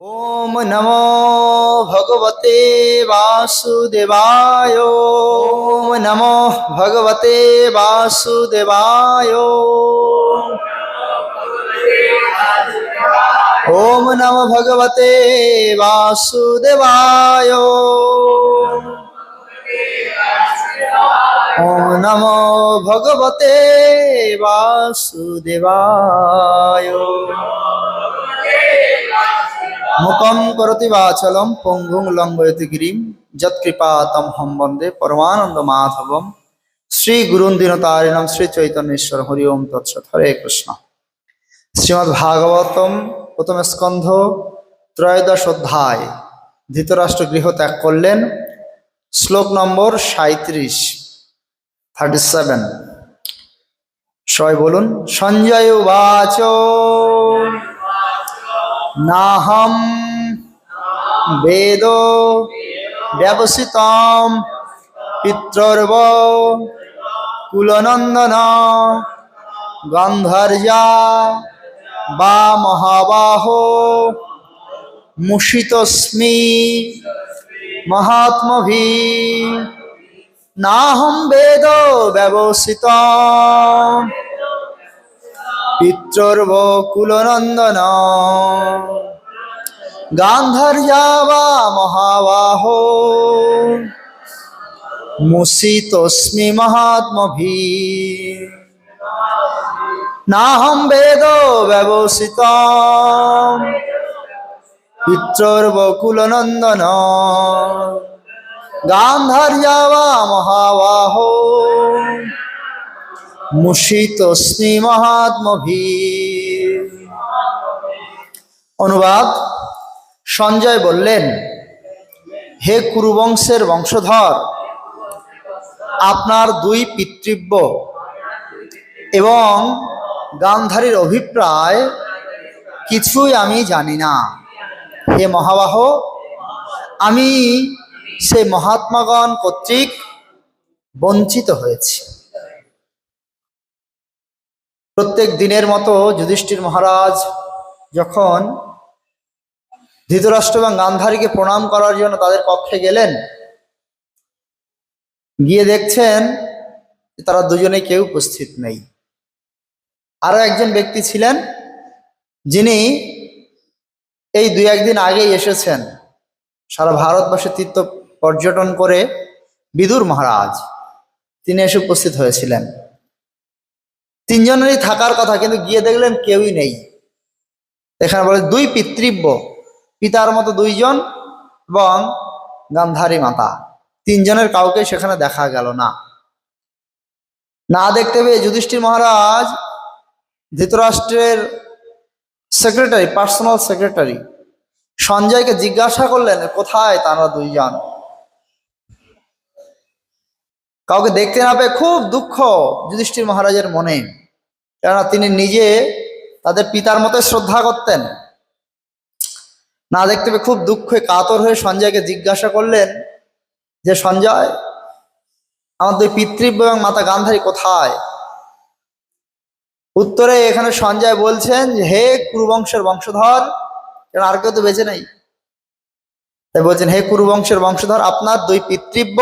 ओम नमो भगवते वासुदेवाय। ओम नमो भगवते वासुदेवाय। ओम नमो भगवते वासुदेवाय। ओम नमो भगवते वासुदेवाय। मुखं करोति वाचालं पंगुं लंघयति गिरिं यत्कृपातमहं वन्दे परमानन्दमाधवं। श्री गुरुं दीनतारिणं श्री चैतन्येश्वर हरि ओम तत्सत्। हरे कृष्ण। श्रीमद् भागवतम प्रथम स्कंध त्रयोदश अध्याय। धृतराष्ट्र गृह त्याग करलेन। श्लोक नम्बर 37। सबाई बोलुन। संजय उवाच नाहं वेदो व्यवसितं पितृर्व कुलनंदन गंधर्या वा महाबाहो मुषितस्मि महात्मभिः। नाहं वेदो व्यवसितं पितृर्व कुलनंदन गांधर्या वा महाबाहो मुषितस्मि महात्मभिः। नाहं वेदो व्यवसितं पितृर्व कुलनंदन गांधर्या वा महाबाहो मुषितस्मि महात्मभिः। अनुवाद। সঞ্জয় বললেন, হে কুরুবংশের বংশধর, আপনার দুই পিতৃব্য এবং গান্ধারীর অভিপ্রায় কিছুই আমি জানি না। হে মহাবাহ, আমি সেই মহাত্মাগণ কর্তৃক বঞ্চিত হয়েছি। প্রত্যেক দিনের মতো যুধিষ্ঠির মহারাজ যখন ধৃতরাষ্ট্র এবং গান্ধারীকে প্রণাম করার জন্য তাদের কক্ষে গেলেন, গিয়ে দেখছেন তারা দুজনে কেউ উপস্থিত নেই। আরো একজন ব্যক্তি ছিলেন যিনি এই দুই একদিন আগেই এসেছেন সারা ভারতবর্ষে তীর্থ পর্যটন করে, বিদুর মহারাজ, তিনি এসে উপস্থিত হয়েছিলেন। তিনজনেরই থাকার কথা, কিন্তু গিয়ে দেখলেন কেউই নেই। এখানে বলে দুই পিতৃব্য, পিতার মতো দুইজন এবং গান্ধারী মাতা, তিনজনের কাউকে সেখানে দেখা গেল না। না দেখতে পেয়ে যুধিষ্ঠির মহারাজ ধৃতরাষ্ট্রের সেক্রেটারি, পার্সোনাল সেক্রেটারি সঞ্জয়কে জিজ্ঞাসা করলেন কোথায় তারা দুইজন। কাউকে দেখতে না পেয়ে খুব দুঃখ যুধিষ্ঠির মহারাজের মনে, কেননা তিনি নিজে তাদের পিতার মতো শ্রদ্ধা করতেন। না দেখতে পেয়ে খুব দুঃখে কাতর হয়ে সঞ্জয়কে জিজ্ঞাসা করলেন যে সঞ্জয়, আমার দুই পিতৃব্য এবং মাতা গান্ধারী কোথায়? উত্তরে এখানে সঞ্জয় বলছেন যে হে কুরুবংশের বংশধর, কেন আর কেউ তো বেঁচে নেই, তাই বলছেন হে কুরুবংশের বংশধর, আপনার দুই পিতৃব্য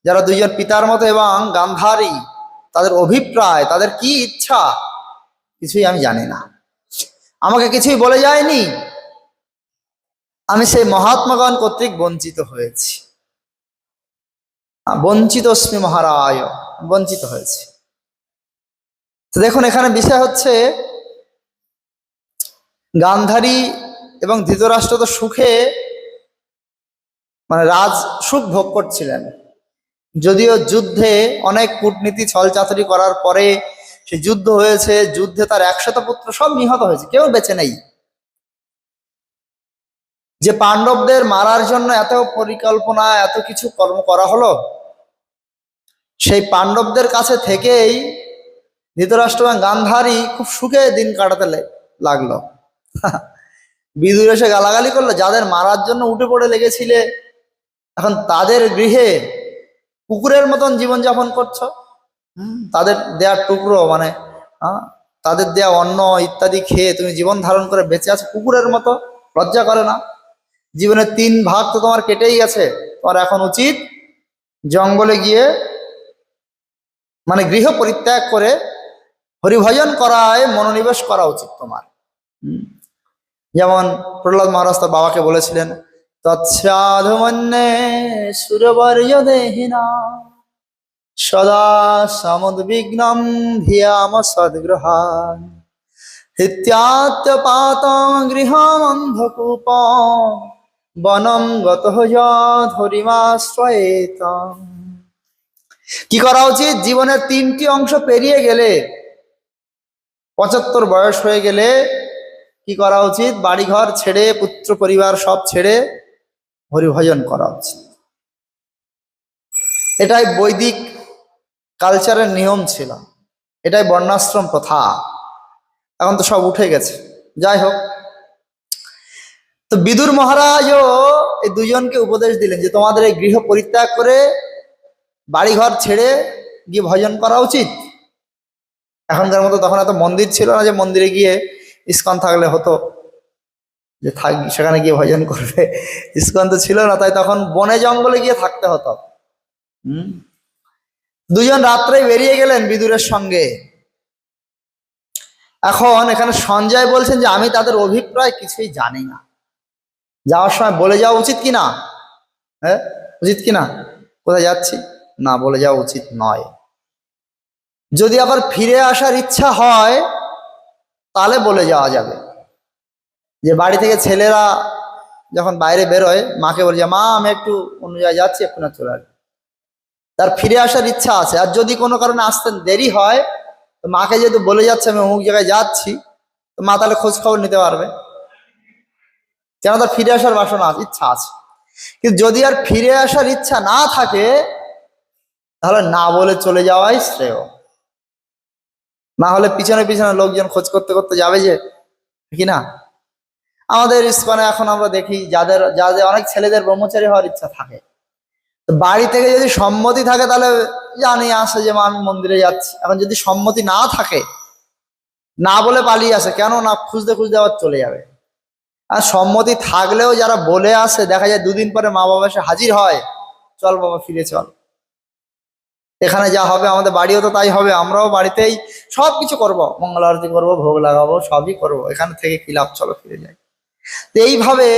যারা দুইজন পিতার মতো এবং গান্ধারী, তাদের অভিপ্রায়, তাদের কি ইচ্ছা কিছুই আমি জানি না, আমাকে কিছুই বলে যায়নি। আমি সেই মহাত্মাগণ কর্তৃক বঞ্চিত হয়েছি। বঞ্চিতস্মি মহারায়, বঞ্চিত হয়েছে। তো দেখুন, এখানে বিষয় হচ্ছে গান্ধারী এবং ধৃতরাষ্ট্র তো সুখে, মানে রাজ সুখ ভোগ করছিলেন, যদিও যুদ্ধে অনেক কূটনীতি ছলচাতুরি করার পরে সে যুদ্ধ হয়েছে, যুদ্ধে তার 100 পুত্র সব নিহত হয়েছে, কেউ বেঁচে নেই। যে পাণ্ডবদের মারার জন্য এত পরিকল্পনা, এত কিছু কর্ম করা হলো, সেই পাণ্ডবদের কাছে থেকেই ধৃতরাষ্ট্র এবং গান্ধারী খুব সুখে দিন কাটাতে লাগলো। বিদুর এসে গালাগালি করলো, যাদের মারার জন্য উঠে পড়ে লেগেছিলে এখন তাদের গৃহে কুকুরের মতন জীবনযাপন করছো। তাদের দেয়া টুকরো, মানে তাদের দেয়া অন্ন ইত্যাদি খেয়ে তুমি জীবন ধারণ করে বেঁচে আছো কুকুরের মতো। লজ্জা করে না? জীবনের 3 ভাগ তো তোমার কেটেই গেছে, তোমার এখন উচিত জঙ্গলে গিয়ে মানে গৃহ পরিত্যাগ করে হরিভজন করায় মনোনিবেশ করা উচিত তোমার। যেমন প্রহ্লাদ মহারাজ তার বাবাকে বলেছিলেন, তৎসাধুমন্যে সুরবর্য দেহিনা সদা সমুদ্বিগ্নম ধিয়াম সদ্গৃহান হিত্যাত্যপাত গৃহম অন্ধকূপ বনম গতঃ যৎ হরিমাশ্রয়েত। কি করা উচিত? জীবনের 3টি অংশ পেরিয়ে গেলে, 75 বয়স হয়ে গেলে কি করা উচিত? বাড়িঘর ছেড়ে, পুত্র পরিবার সব ছেড়ে হরিভজন করা উচিত। এটাই বৈদিক কালচারের নিয়ম ছিল, এটাই বর্ণাশ্রম প্রথা। এখন তো সব উঠে গেছে। যাই হোক, তো বিদুর মহারাজও এই দুজনকে উপদেশ দিলেন যে তোমাদের এই গৃহ পরিত্যাগ করে বাড়িঘর ছেড়ে গিয়ে ভজন করা উচিত। এখনকার মতো তখন এত মন্দির ছিল না যে মন্দিরে গিয়ে ইস্কন থাকলে হতো যে থাক সেখানে গিয়ে ভজন করবে, ইস্কন তো ছিল না, তাই তখন বনে জঙ্গলে গিয়ে থাকতে হতো। দুজন রাত্রেই বেরিয়ে গেলেন বিদুরের সঙ্গে। এখন এখানে সঞ্জয় বলছেন যে আমি তাদের অভিপ্রায় কিছুই জানি না, যাওয়ার সময় বলে যাওয়া উচিত কিনা? হ্যাঁ, উচিত কিনা? কোথায় যাচ্ছি না বলে যাওয়া উচিত নয়। যদি আবার ফিরে আসার ইচ্ছা হয় তাহলে বলে যাওয়া যাবে। যে বাড়ি থেকে ছেলেরা যখন বাইরে বেরোয় মাকে বলে, মা আমি একটু অন্য জায়গায় যাচ্ছি, একটু না চলে আসবে। তার ফিরে আসার ইচ্ছা আছে, আর যদি কোনো কারণে আসতে দেরি হয় তো মাকে যেহেতু বলে যাচ্ছে আমি অমুক জায়গায় যাচ্ছি, তো মা তাহলে খোঁজ খবর নিতে পারবে, কেন তার ফিরে আসার বাসনা ইচ্ছা আছে। কিন্তু যদি আর ফিরে আসার ইচ্ছা না থাকে তাহলে না বলে চলে যাওয়াই শ্রেয়। না হলে পিছনে পিছনে লোকজন খোঁজ করতে করতে যাবে যে, কি না? আমাদের ইস্কনে এখন আমরা দেখি যাদের অনেক ছেলেদের ব্রহ্মচারী হওয়ার ইচ্ছা থাকে, তো বাড়ি থেকে যদি সম্মতি থাকে তাহলে জানি আসে যে মা আমি মন্দিরে যাচ্ছি। এখন যদি সম্মতি না থাকে, না বলে পালিয়ে আসে, কেন না খুঁজতে খুঁজতে আবার চলে যাবে। আর সম্মতি থাকলেও যারা বলে আসে দেখা যায় 2 দিন পরে মা বাবা এসে হাজির হয়, চল বাবা ফিরে চল, এখানে যা হবে আমাদের বাড়িও তো তাই হবে, আমরাও বাড়িতেই সব কিছু করবো, মঙ্গল আরতি করবো, ভোগ লাগাবো, সবই করবো, এখানে থেকে কি লাভ, চলো ফিরে যাই। তো এইভাবে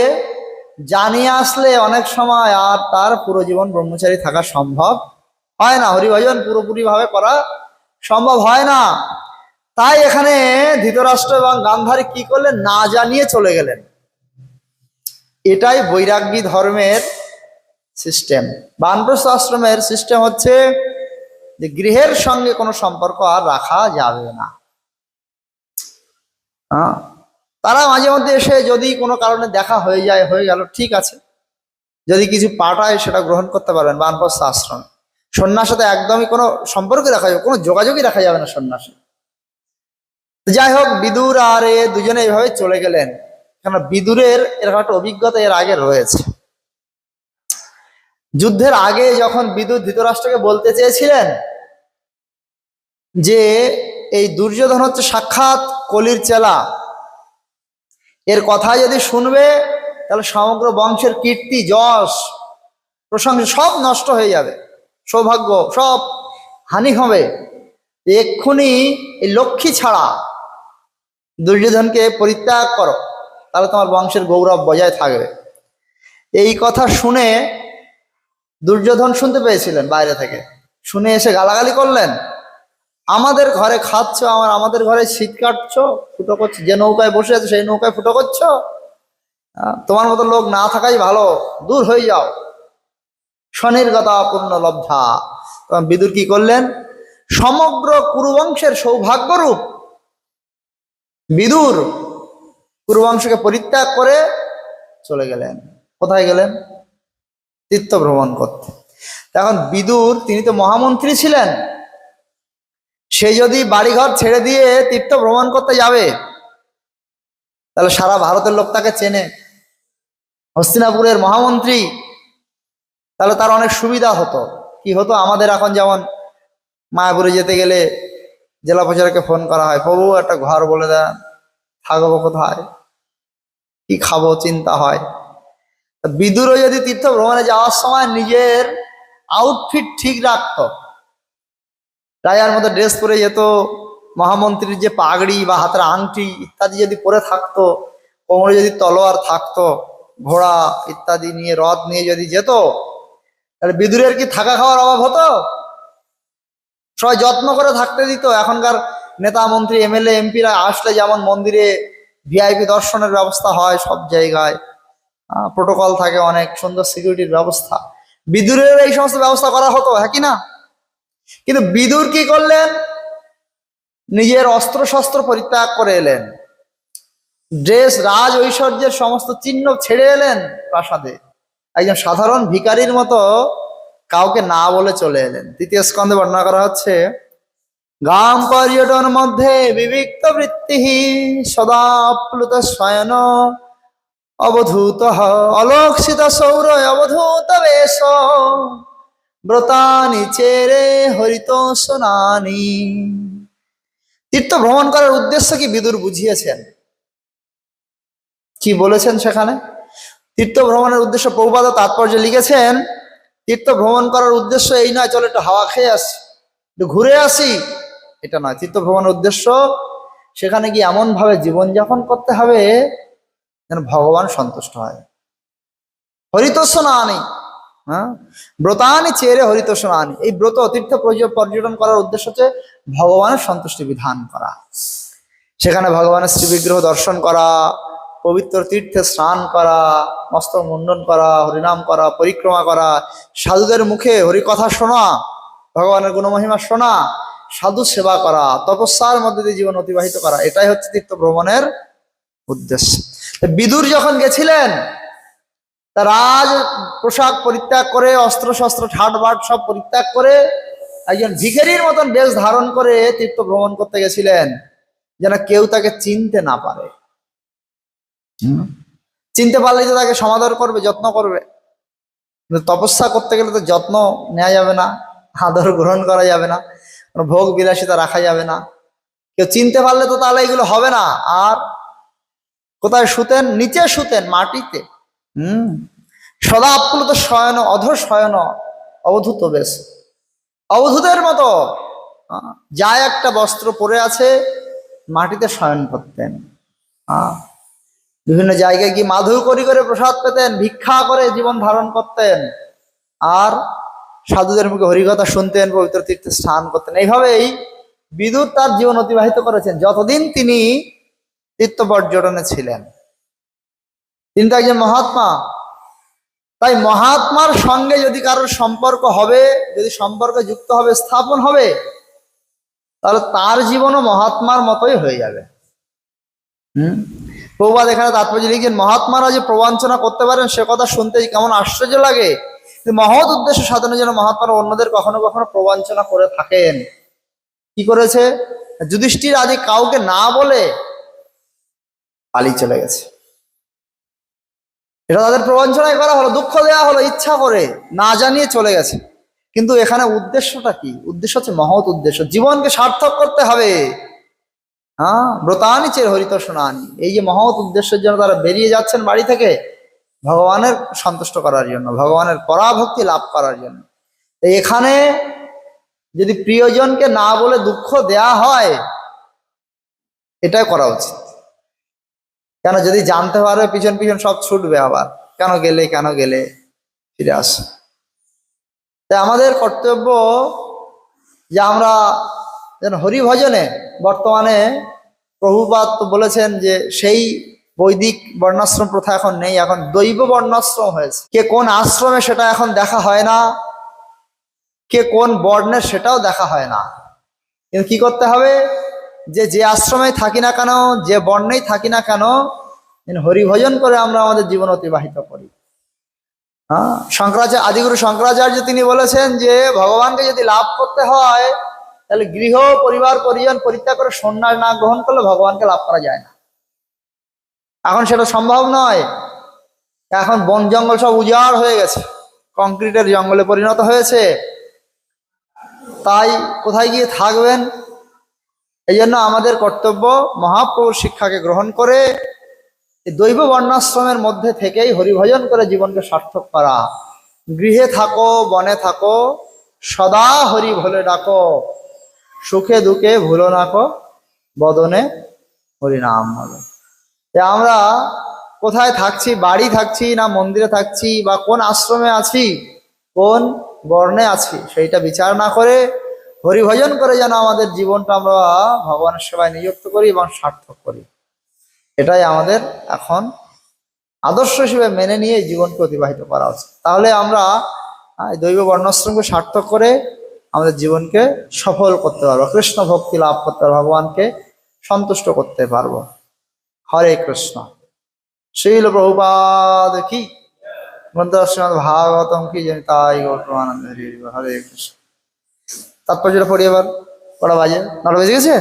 জানিয়ে আসলে অনেক সময় আর তার পুরো জীবন ব্রহ্মচারী থাকা সম্ভব হয় না, হরিভজন পুরোপুরি ভাবে করা সম্ভব হয় না। তাই এখানে ধৃতরাষ্ট্র এবং গান্ধারী কি করলেন? না জানিয়ে চলে গেলেন। এটাই বৈরাগ্যী ধর্মের সিস্টেম। বানপ্রস্থ আশ্রমের সিস্টেম হচ্ছে যে গৃহের সঙ্গে কোনো সম্পর্ক আর রাখা যাবে না। তারা মাঝে মধ্যে এসে যদি কোনো কারণে দেখা হয়ে যায়, হয়ে গেল, ঠিক আছে, যদি কিছু পাঠায় সেটা গ্রহণ করতে পারবেন। বানপ্রস্থ আশ্রম সন্ন্যাসের সাথে একদমই কোনো সম্পর্ক রাখা যাবে, কোনো যোগাযোগই রাখা যাবে না সন্ন্যাসী। যাই হোক, বিদুর আর এ দুজনে এইভাবে চলে গেলেন। কেন বিদুরের এরকম একটা অভিজ্ঞতা এর আগে রয়েছে। যুদ্ধের আগে যখন বিদুর ধৃতরাষ্ট্রকে বলতে চেয়েছিলেন যে এই দুর্যোধন হচ্ছে সাক্ষাৎ কলির চেলা, এর কথা যদি শুনবে তাহলে সমগ্র বংশের কীর্তি, যশ, প্রশংসা সব নষ্ট হয়ে যাবে, সৌভাগ্য সব হানি হবে, এক্ষুনি এই লক্ষ্মী ছাড়া দুর্যোধনকে পরিত্যাগ করো, তাহলে তোমার বংশের গৌরব বজায় থাকবে। এই কথা শুনে দুর্যোধন শুনতে পেয়েছিলেন বাইরে থেকে, শুনে এসে গালাগালি করলেন, আমাদের ঘরে খাচ্ছ, আমাদের ঘরে শীত কাটছো, ফুটো করছো, যে নৌকায় বসে আছে সেই নৌকায় ফুটো করছো, তোমার মতো লোক না থাকাই ভালো, দূর হয়ে যাও, স্বনির্গতা পূর্ণ লব্ধা। তখন বিদুর কি করলেন? সমগ্র কুরুবংশের সৌভাগ্যরূপ বিদুর কুরুবংশকে পরিত্যাগ করে চলে গেলেন। কোথায় গেলেন? তীর্থ ভ্রমণ করতে। এখন বিদুর তিনি তো মহামন্ত্রী ছিলেন, সে যদি বাড়িঘর ছেড়ে দিয়ে তীর্থ ভ্রমণ করতে যাবে তাহলে সারা ভারতের লোক তাকে চেনে, হস্তিনাপুরের মহামন্ত্রী, তাহলে তার অনেক সুবিধা হতো। কি হতো? আমাদের এখন যেমন মায়াপুরে যেতে গেলে জেলা প্রশাসকে ফোন করা হয়, প্রভু একটা ঘর বলে দেন, থাকবো কোথায়, কি খাবো চিন্তা হয়। বিদুরও যদি তীর্থ ভ্রমণে যাওয়ার সময় নিজের আউটফিট ঠিক রাখতো, রাজার মতো ড্রেস পরে যেত, মহামন্ত্রীর যে পাগড়ি বা হাতের আংটি ইত্যাদি যদি পরে থাকতো, কোমরে যদি তলোয়ার থাকতো, ঘোড়া ইত্যাদি নিয়ে রথ নিয়ে যদি যেত, তাহলে বিদুরের কি থাকা খাওয়ার অভাব হতো? সবাই যত্ন করে থাকতে দিত। এখনকার নেতা মন্ত্রী এমএলএ এমপিরা আসলে যেমন মন্দিরে ভিআইপি দর্শনের ব্যবস্থা হয়, সব জায়গায় প্রোটোকল থাকে, অনেক সুন্দর সিকিউরিটির ব্যবস্থা, বিদুরের এই সমস্ত ব্যবস্থা করা হতো, হ্যাঁ কি না? কিন্তু বিদুর কি করলেন? নিজের অস্ত্র শস্ত্র পরিত্যাগ করে এলেন, ড্রেস রাজ ঐশ্বর্যের সমস্ত চিহ্ন ছেড়ে এলেন প্রাসাদে, একজন সাধারণ ভিখারির মতো কাউকে না বলে চলে এলেন। তৃতীয় স্কন্ধে বর্ণনা করা হচ্ছে, গাম পর্যটন মধ্যে বিবিক্ত বৃত্তি সদা প্লুত শয়ন অবধূত অলক্ষিত সৌর অবধূত বেশ ব্রতানি চেরে হরিত সোনানি। তীর্থ ভ্রমণ করার উদ্দেশ্য কি বিদুর বুঝিয়েছেন, কি বলেছেন সেখানে? তীর্থ ভ্রমণের উদ্দেশ্য প্রভুপাদ তাৎপর্য লিখেছেন, তীর্থ ভ্রমণ করার উদ্দেশ্য এই নয় চলো একটু হাওয়া খেয়ে আসি, একটু ঘুরে আসি, এটা নয়। তীর্থ ভ্রমণের উদ্দেশ্য সেখানে গিয়ে এমন ভাবে জীবনযাপন করতে হবে যেন ভগবান সন্তুষ্ট হয়। হরিতোষ না আনি, হ্যাঁ, ব্রতানি চেরে হরিতোষ না আনি। এই ব্রত তীর্থ পর্যটন করার উদ্দেশ্য হচ্ছে ভগবানের সন্তুষ্টি বিধান করা, সেখানে ভগবানের শ্রী বিগ্রহ দর্শন করা, পবিত্র তীর্থে স্নান করা, মস্তক মুন্ডন করা, হরিনাম করা, পরিক্রমা করা, সাধুদের মুখে হরিকথা শোনা, ভগবানের গুণমহিমা শোনা, সাধু সেবা করা, তপস্যার মধ্যে দিয়ে জীবন অতিবাহিত করা, এটাই হচ্ছে তীর্থ ভ্রমণের উদ্দেশ্য। বিদুর যখন গেছিলেন, তা রাজ পোশাক পরিত্যাগ করে, অস্ত্র শস্ত্র ঠাট বাট সব পরিত্যাগ করে একজন ভিখারির মতন বেশ ধারণ করে তীর্থ ভ্রমণ করতে গেছিলেন, যেন কেউ তাকে চিনতে না পারে। চিনতে পারলেই তো তাকে সমাদর করবে, যত্ন করবে। কিন্তু তপস্যা করতে গেলে তো যত্ন নেওয়া যাবে না, আদর গ্রহণ করা যাবে না, কোনো ভোগ বিলাসিতা রাখা যাবে না। কেউ চিনতে পারলে তো তাহলে এগুলো হবে না। আর কোথায় শুতেন? নিচে শুতেন, মাটিতে। সদা আপ্লুত শয়ন অধর শয়ন অবধূত বেশ, অবধূতের মতো যা একটা বস্ত্র পরে আছে মাটিতে শয়ন করতেন। বিভিন্ন জায়গায় গিয়ে মাধু করি করে প্রসাদ পেতেন, ভিক্ষা করে জীবন ধারণ করতেন, আর সাধুদের মুখে হরিকথা শুনতেন, পবিত্র তীর্থে স্নান করতেন। এইভাবেই বিদুর তার জীবন অতিবাহিত করেছেন যতদিন তিনি তীর্থ পর্যটনে ছিলেন। তিনি তো একজন মহাত্মা। তাই মহাত্মার সঙ্গে যদি কারোর সম্পর্ক হবে, যদি সম্পর্ক যুক্ত হবে, স্থাপন হবে, তাহলে তার জীবনও মহাত্মার মতোই হয়ে যাবে। প্রভুপাদ এখানে তাৎপর্য লিখেন, মহাত্মারা যে প্রবঞ্চনা করতে পারেন সে কথা শুনতে কেমন আশ্চর্য লাগে, মহৎ উদ্দেশ্য সাধনের জন্য মহাত্মারা অন্যদের কখনো কখনো প্রবঞ্চনা করে থাকেন। কি করেছে? যুধিষ্ঠির আদি কাউকে না বলে পালিয়ে চলে গেছে, এটা তাদের প্রবঞ্চনায় করা হলো, দুঃখ দেওয়া হলো, ইচ্ছা করে না জানিয়ে চলে গেছে। কিন্তু এখানে উদ্দেশ্যটা কি? উদ্দেশ্য হচ্ছে মহৎ উদ্দেশ্য, জীবনকে সার্থক করতে হবে। ব্রতানি চের হরিত সোনানি, এই যে মহৎ উদ্দেশ্যের জন্য তারা বেরিয়ে যাচ্ছেন বাড়ি থেকে, ভগবানের সন্তুষ্ট করার জন্য, ভগবানের পরাভক্তি লাভ করার জন্য। এখানে যদি প্রিয়জনকে না বলে দুঃখ দেয়া হয়, এটাই করা উচিত। কেন? যদি জানতে পারবে পিছন পিছন সব ছুটবে, আবার কেন গেলে কেন গেলে ফিরে আসে। তাই আমাদের কর্তব্য যে আমরা যেন হরিভজনে, বর্তমানে প্রভুপাদ বলেছেন যে সেই বৈদিক বর্ণাশ্রম প্রথা এখন নেই, এখন দৈব বর্ণাশ্রম হয়েছে। কে কোন আশ্রমে সেটা এখন দেখা হয় না, কে কোন বর্ণের সেটাও দেখা হয় না। কিন্তু কি করতে হবে? যে আশ্রমে থাকি না কেন, যে বর্ণেই থাকি না কেন, হরিভজন করে আমরা আমাদের জীবন অতিবাহিত করি। শঙ্করাচার্য, আদিগুরু শঙ্করাচার্য তিনি বলেছেন যে ভগবানকে যদি লাভ করতে হয় তাহলে গৃহ পরিবার পরিজন পরিত্যাগ করে সন্ন্যাস না গ্রহণ করলে ভগবানকে লাভ করা যায় না। এখন সেটা সম্ভব নয়। এখন বন জঙ্গল সব উজাড় হয়ে গেছে, কংক্রিটের জঙ্গলে পরিণত হয়েছে। তাই কোথায় গিয়ে থাকবেন? এই জন্য আমাদের কর্তব্য মহাপ্রভুর শিক্ষাকে গ্রহণ করে এই দৈব বর্ণাশ্রমের মধ্যে থেকেই হরিভজন করে জীবনকে সার্থক করা। গৃহে থাকো বনে থাকো সদা হরি ভোলে ডাকো, সুখে দুঃখে ভুলো নাকো বদনে হরি নাম বলো। আমরা কোথায় থাকছি, বাড়ি থাকছি না মন্দিরে থাকছি, বা কোন আশ্রমে আছি, কোন বর্ণে আছি, সেইটা বিচার না করে হরিভজন করে যেন আমাদের জীবনটা আমরা ভগবানের সেবায় নিযুক্ত করি এবং সার্থক করি। এটাই আমাদের এখন আদর্শ হিসেবে মেনে নিয়ে জীবনকে অতিবাহিত করা উচিত। তাহলে আমরা দৈব বর্ণাশ্রমকে সার্থক করে আমাদের জীবনকে সফল করতে পারবো, কৃষ্ণ ভক্তি লাভ করতে পারবো, ভগবানকে সন্তুষ্ট করতে পারবো। হরে কৃষ্ণ। শ্রীল প্রভুপাদ কি, গ্রন্থ শ্রীমদ্ ভাগবতম কি, জানি তাই গৌতমানন্দ হরে কৃষ্ণ। তাৎপর্যটা পড়ি এবার, কটা বাজে? 9টা বেজে গেছে।